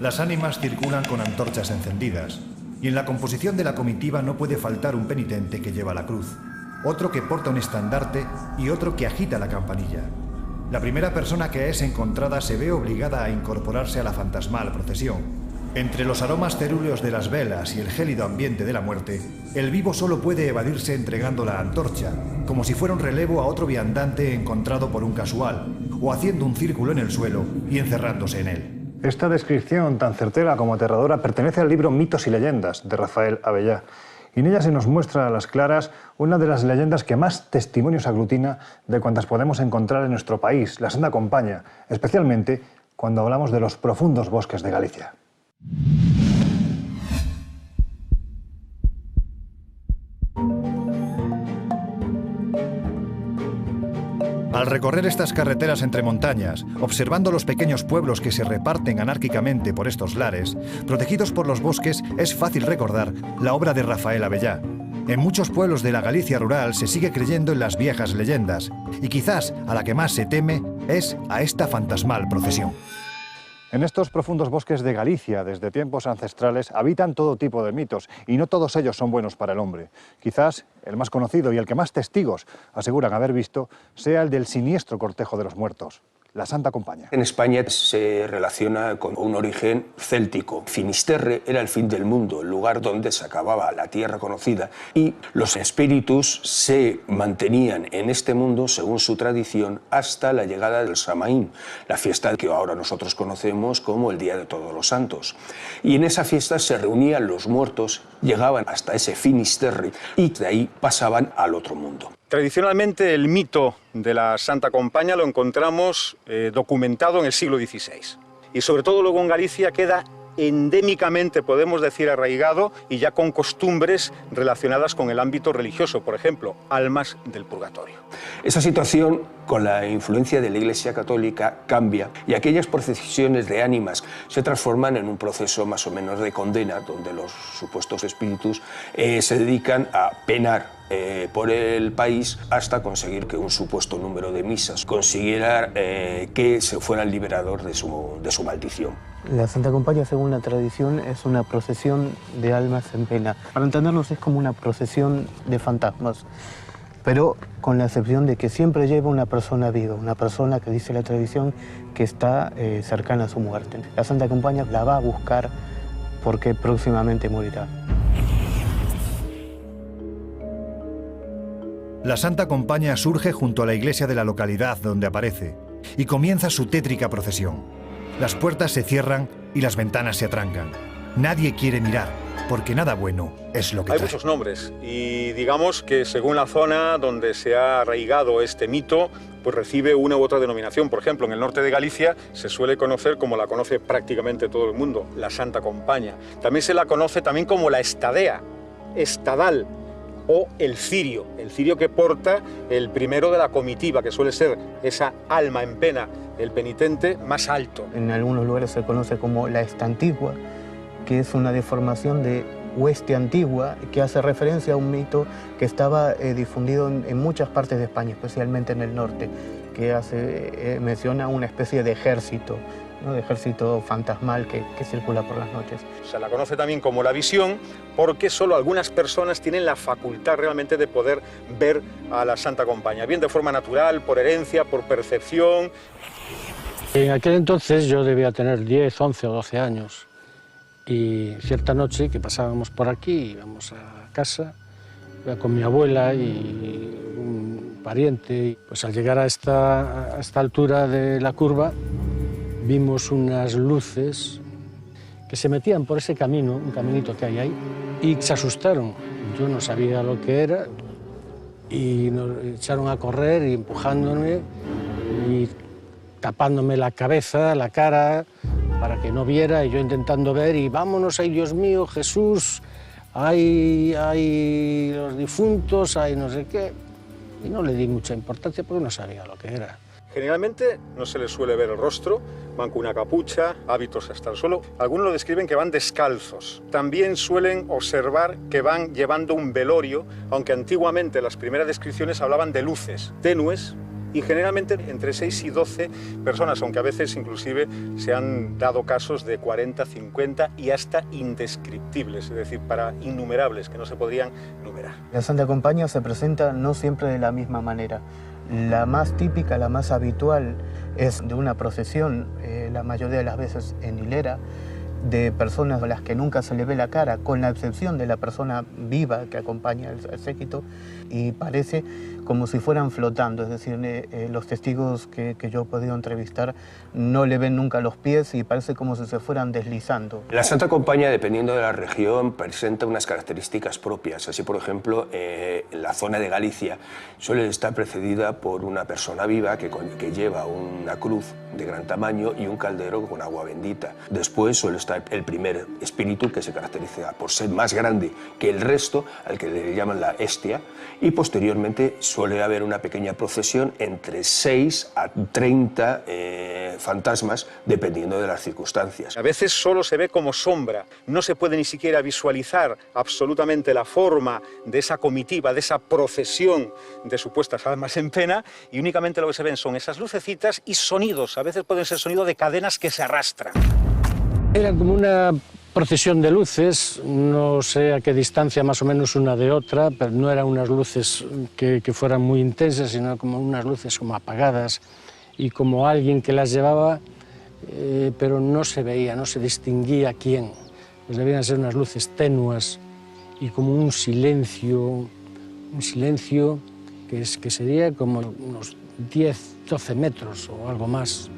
Las ánimas circulan con antorchas encendidas, y en la composición de la comitiva no puede faltar un penitente que lleva la cruz, otro que porta un estandarte y otro que agita la campanilla. La primera persona que es encontrada se ve obligada a incorporarse a la fantasmal procesión. Entre los aromas cerúleos de las velas y el gélido ambiente de la muerte, el vivo solo puede evadirse entregando la antorcha, como si fuera un relevo a otro viandante encontrado por un casual, o haciendo un círculo en el suelo y encerrándose en él. Esta descripción, tan certera como aterradora, pertenece al libro Mitos y Leyendas, de Rafael Abellá. Y en ella se nos muestra a las claras una de las leyendas que más testimonios aglutina de cuantas podemos encontrar en nuestro país, la Santa Compaña, especialmente cuando hablamos de los profundos bosques de Galicia. Al recorrer estas carreteras entre montañas, observando los pequeños pueblos que se reparten anárquicamente por estos lares, protegidos por los bosques, es fácil recordar la obra de Rafael Abellá. En muchos pueblos de la Galicia rural se sigue creyendo en las viejas leyendas, y quizás a la que más se teme es a esta fantasmal procesión. En estos profundos bosques de Galicia, desde tiempos ancestrales, habitan todo tipo de mitos, y no todos ellos son buenos para el hombre. Quizás el más conocido y el que más testigos aseguran haber visto sea el del siniestro cortejo de los muertos, la Santa Compaña. En España se relaciona con un origen céltico. Finisterre era el fin del mundo, el lugar donde se acababa la tierra conocida, y los espíritus se mantenían en este mundo, según su tradición, hasta la llegada del Samaín, la fiesta que ahora nosotros conocemos como el Día de Todos los Santos. Y en esa fiesta se reunían los muertos, llegaban hasta ese Finisterre y de ahí pasaban al otro mundo. Tradicionalmente el mito de la Santa Compaña lo encontramos documentado en el siglo XVI. Y sobre todo luego en Galicia queda endémicamente, podemos decir, arraigado y ya con costumbres relacionadas con el ámbito religioso, por ejemplo, almas del purgatorio. Esa situación, con la influencia de la Iglesia Católica, cambia y aquellas procesiones de ánimas se transforman en un proceso más o menos de condena, donde los supuestos espíritus se dedican a penar por el país hasta conseguir que un supuesto número de misas consiguiera que se fueran liberados de su maldición. La Santa Compaña, según la tradición, es una procesión de almas en pena. Para entendernos, es como una procesión de fantasmas, pero con la excepción de que siempre lleva una persona viva, una persona que dice la tradición que está cercana a su muerte. La Santa Compaña la va a buscar porque próximamente morirá. La Santa Compaña surge junto a la iglesia de la localidad donde aparece y comienza su tétrica procesión. Las puertas se cierran y las ventanas se atrancan. Nadie quiere mirar, porque nada bueno es lo que trae. Hay muchos nombres y digamos que según la zona donde se ha arraigado este mito, pues recibe una u otra denominación. Por ejemplo, en el norte de Galicia se suele conocer, como la conoce prácticamente todo el mundo, la Santa Compaña. También se la conoce también como la Estadea, Estadal, o el cirio que porta el primero de la comitiva, que suele ser esa alma en pena, el penitente más alto. En algunos lugares se conoce como la Estantigua, que es una deformación de hueste antigua, que hace referencia a un mito que estaba difundido en muchas partes de España, especialmente en el norte, que menciona una especie de ejército, ¿no? De ejército fantasmal que circula por las noches. Se la conoce también como la visión, porque solo algunas personas tienen la facultad realmente de poder ver a la Santa Compaña, bien de forma natural, por herencia, por percepción. En aquel entonces yo debía tener 10, 11 o 12 años y cierta noche que pasábamos por aquí, íbamos a casa, iba con mi abuela y un pariente. Pues al llegar a esta altura de la curva vimos unas luces que se metían por ese camino, un caminito que hay ahí, y se asustaron. Yo no sabía lo que era y nos echaron a correr y empujándome y tapándome la cabeza, la cara, para que no viera, y yo intentando ver, y vámonos, ay Dios mío, Jesús, hay los difuntos, hay no sé qué. Y no le di mucha importancia porque no sabía lo que era. Generalmente no se les suele ver el rostro, van con una capucha, hábitos hasta el suelo. Algunos lo describen que van descalzos. También suelen observar que van llevando un velorio, aunque antiguamente las primeras descripciones hablaban de luces tenues y generalmente entre 6 y 12 personas, aunque a veces inclusive se han dado casos de 40, 50 y hasta indescriptibles, es decir, para innumerables que no se podrían numerar. La Santa Compañía se presenta no siempre de la misma manera. La más típica, la más habitual es de una procesión, la mayoría de las veces en hilera, de personas a las que nunca se le ve la cara, con la excepción de la persona viva que acompaña al séquito, y parece como si fueran flotando, es decir, los testigos que yo he podido entrevistar no le ven nunca los pies y parece como si se fueran deslizando. La Santa Compañía, dependiendo de la región, presenta unas características propias. Así, por ejemplo, en la zona de Galicia suele estar precedida por una persona viva que lleva una cruz de gran tamaño y un caldero con agua bendita. Después suele estar el primer espíritu, que se caracteriza por ser más grande que el resto, al que le llaman la hestia, y posteriormente suele haber una pequeña procesión entre 6 a 30 fantasmas, dependiendo de las circunstancias. A veces solo se ve como sombra, no se puede ni siquiera visualizar absolutamente la forma de esa comitiva, de esa procesión de supuestas almas en pena, y únicamente lo que se ven son esas lucecitas y sonidos, a veces pueden ser sonidos de cadenas que se arrastran. Era como una procesión de luces, no sé a qué distancia más o menos una de otra, pero no eran unas luces que fueran muy intensas, sino como unas luces como apagadas y como alguien que las llevaba, pero no se veía, no se distinguía quién. Pues debían ser unas luces tenues y como un silencio que sería como unos 10, 12 metros o algo más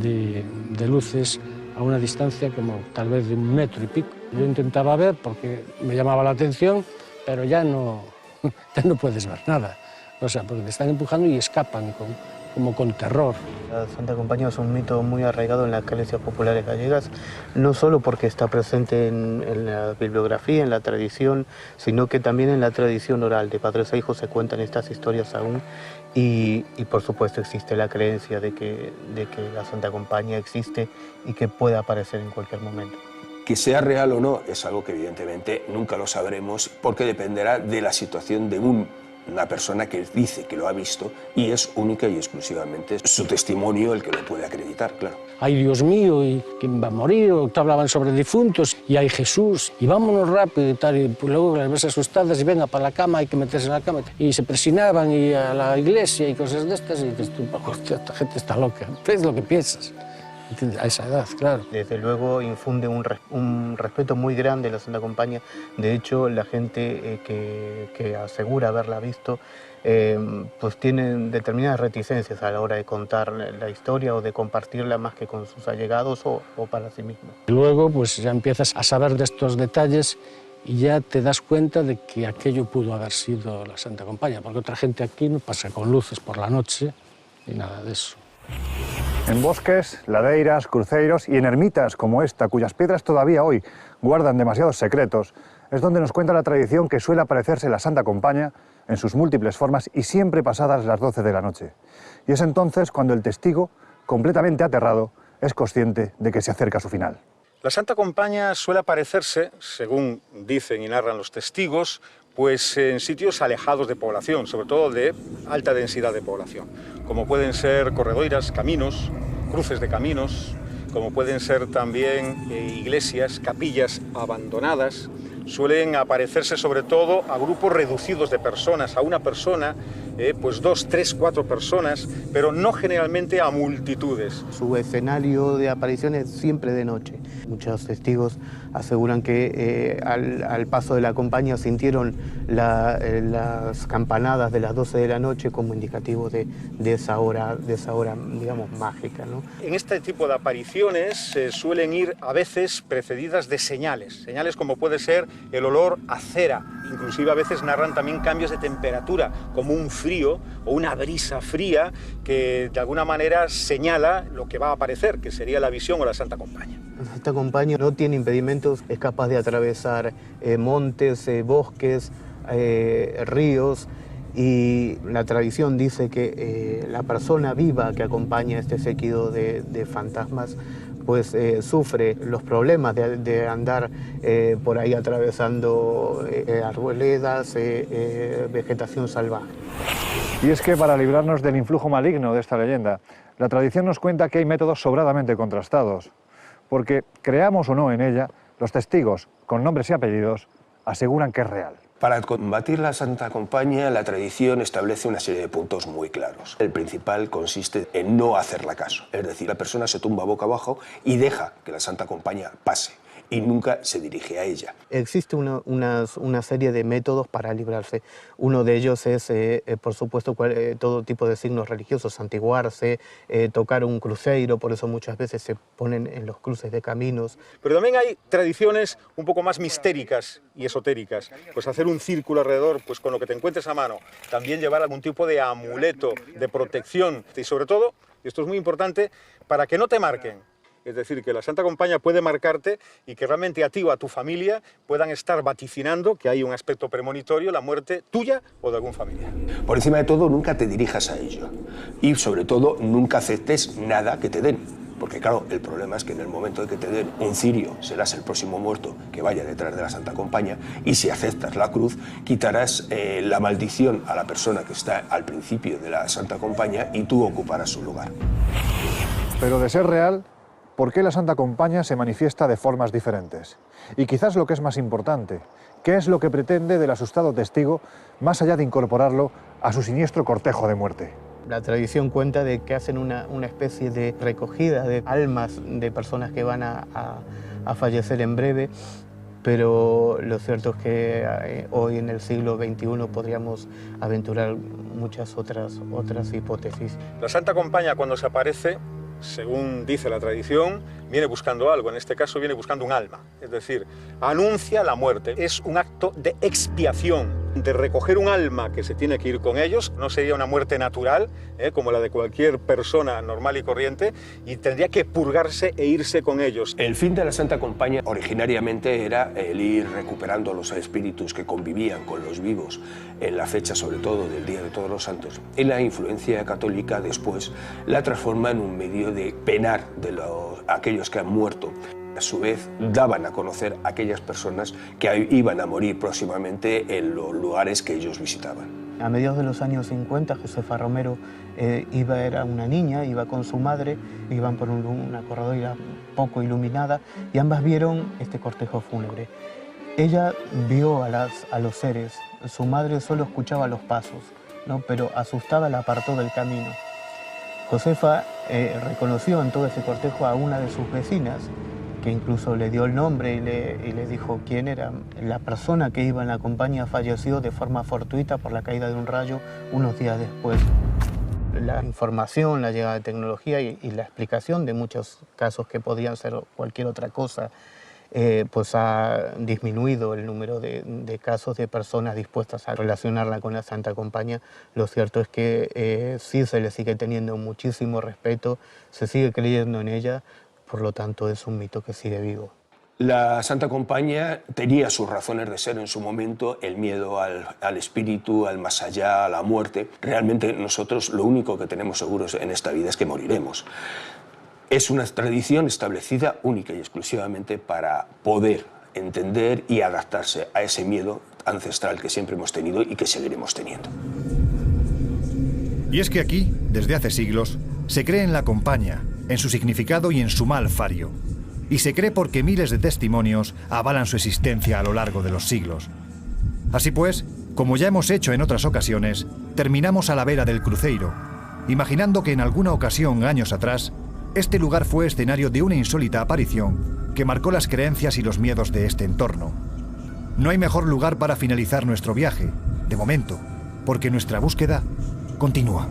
de luces a una distancia como tal vez de 1 metro y pico. Yo intentaba ver porque me llamaba la atención, pero ya no puedes ver nada. O sea, porque te están empujando y escapan como con terror. La Santa Compañía es un mito muy arraigado en las iglesias populares gallegas, no solo porque está presente en la bibliografía, en la tradición, sino que también en la tradición oral. De padres a hijos se cuentan estas historias aún y por supuesto existe la creencia de que la Santa Compañía existe y que puede aparecer en cualquier momento. Que sea real o no es algo que evidentemente nunca lo sabremos, porque dependerá de la situación de una persona que dice que lo ha visto y es única y exclusivamente su testimonio el que lo puede acreditar, claro. Ay, Dios mío, ¿y quién va a morir? O te hablaban sobre difuntos, y ay, Jesús, y vámonos rápido y tal, y pues luego las ves asustadas y venga para la cama, hay que meterse en la cama, y se presinaban y a la iglesia y cosas de estas, y dices tú, hostia, esta gente está loca, es lo que piensas. A esa edad, claro. Desde luego infunde un respeto muy grande a la Santa Compañía. De hecho, la gente que asegura haberla visto, pues tienen determinadas reticencias a la hora de contar la historia o de compartirla más que con sus allegados o para sí mismo. Y luego, pues ya empiezas a saber de estos detalles y ya te das cuenta de que aquello pudo haber sido la Santa Compañía, porque otra gente aquí no pasa con luces por la noche y nada de eso. En bosques, ladeiras, cruceiros y en ermitas como esta, cuyas piedras todavía hoy guardan demasiados secretos, es donde nos cuenta la tradición que suele aparecerse la Santa Compañía en sus múltiples formas y siempre pasadas las 12 de la noche. Y es entonces cuando el testigo, completamente aterrado, es consciente de que se acerca a su final. La Santa Compañía suele aparecerse, según dicen y narran los testigos, pues en sitios alejados de población, sobre todo de alta densidad de población, como pueden ser corredoiras, caminos, cruces de caminos, como pueden ser también iglesias, capillas abandonadas. Suelen aparecerse sobre todo a grupos reducidos de personas, a una persona, pues 2, 3, 4 personas, pero no generalmente a multitudes. Su escenario de aparición es siempre de noche. Muchos testigos aseguran que al paso de la compañía sintieron las campanadas de las 12 de la noche como indicativo de esa hora, digamos, mágica, ¿no? En este tipo de apariciones suelen ir a veces precedidas de señales como puede ser el olor a cera. Inclusive a veces narran también cambios de temperatura, como un frío o una brisa fría que de alguna manera señala lo que va a aparecer, que sería la visión o la Santa Compañía. Esta compañía no tiene impedimentos, es capaz de atravesar montes, bosques, ríos, y la tradición dice que la persona viva que acompaña este séquito de fantasmas pues sufre los problemas de andar por ahí atravesando arboledas, vegetación salvaje. Y es que para librarnos del influjo maligno de esta leyenda, la tradición nos cuenta que hay métodos sobradamente contrastados, porque creamos o no en ella, los testigos, con nombres y apellidos, aseguran que es real. Para combatir la Santa Compaña, la tradición establece una serie de puntos muy claros. El principal consiste en no hacerla caso, es decir, la persona se tumba boca abajo y deja que la Santa Compaña pase y nunca se dirige a ella. Existe una serie de métodos para librarse. Uno de ellos es, por supuesto, todo tipo de signos religiosos, santiguarse, tocar un cruceiro, por eso muchas veces se ponen en los cruces de caminos. Pero también hay tradiciones un poco más mistéricas y esotéricas. Pues hacer un círculo alrededor, pues con lo que te encuentres a mano. También llevar algún tipo de amuleto, de protección. Y sobre todo, y esto es muy importante, para que no te marquen. Es decir, que la Santa Compaña puede marcarte y que realmente a ti o a tu familia puedan estar vaticinando que hay un aspecto premonitorio, la muerte tuya o de algún familiar. Por encima de todo, nunca te dirijas a ello. Y sobre todo, nunca aceptes nada que te den. Porque claro, el problema es que en el momento de que te den un cirio, serás el próximo muerto que vaya detrás de la Santa Compaña, y si aceptas la cruz, quitarás la maldición a la persona que está al principio de la Santa Compaña y tú ocuparás su lugar. Pero de ser real, ¿por qué la Santa Compaña se manifiesta de formas diferentes? Y quizás lo que es más importante, ¿qué es lo que pretende del asustado testigo más allá de incorporarlo a su siniestro cortejo de muerte? La tradición cuenta de que hacen una especie de recogida de almas de personas que van a fallecer en breve, pero lo cierto es que hoy en el siglo XXI podríamos aventurar muchas otras hipótesis. La Santa Compaña, cuando se aparece, según dice la tradición, viene buscando algo, en este caso viene buscando un alma, es decir, anuncia la muerte. Es un acto de expiación, de recoger un alma que se tiene que ir con ellos. No sería una muerte natural, como la de cualquier persona normal y corriente, y tendría que purgarse e irse con ellos. El fin de la Santa Compaña originariamente era el ir recuperando los espíritus que convivían con los vivos en la fecha, sobre todo, del Día de Todos los Santos. Y la influencia católica después la transforma en un medio de penar de aquellos que han muerto. A su vez, daban a conocer a aquellas personas que iban a morir próximamente en los lugares que ellos visitaban. A mediados de los años 50, Josefa Romero era una niña, iba con su madre, iban por una corredora poco iluminada y ambas vieron este cortejo fúnebre. Ella vio a los seres, su madre solo escuchaba los pasos, ¿no? Pero asustada la apartó del camino. Josefa reconoció en todo ese cortejo a una de sus vecinas, que incluso le dio el nombre y le dijo quién era. La persona que iba en la compañía falleció de forma fortuita por la caída de un rayo unos días después. La información, la llegada de tecnología y la explicación de muchos casos que podrían ser cualquier otra cosa, pues ha disminuido el número de casos de personas dispuestas a relacionarla con la Santa Compañía. Lo cierto es que sí se le sigue teniendo muchísimo respeto, se sigue creyendo en ella. Por lo tanto, es un mito que sigue vivo. La Santa Compaña tenía sus razones de ser en su momento, el miedo al espíritu, al más allá, a la muerte. Realmente nosotros lo único que tenemos seguros en esta vida es que moriremos. Es una tradición establecida única y exclusivamente para poder entender y adaptarse a ese miedo ancestral que siempre hemos tenido y que seguiremos teniendo. Y es que aquí, desde hace siglos, se cree en la Compaña, en su significado y en su mal fario. Y se cree porque miles de testimonios avalan su existencia a lo largo de los siglos. Así pues, como ya hemos hecho en otras ocasiones, terminamos a la vera del cruceiro, imaginando que en alguna ocasión, años atrás, este lugar fue escenario de una insólita aparición que marcó las creencias y los miedos de este entorno. No hay mejor lugar para finalizar nuestro viaje, de momento, porque nuestra búsqueda continúa.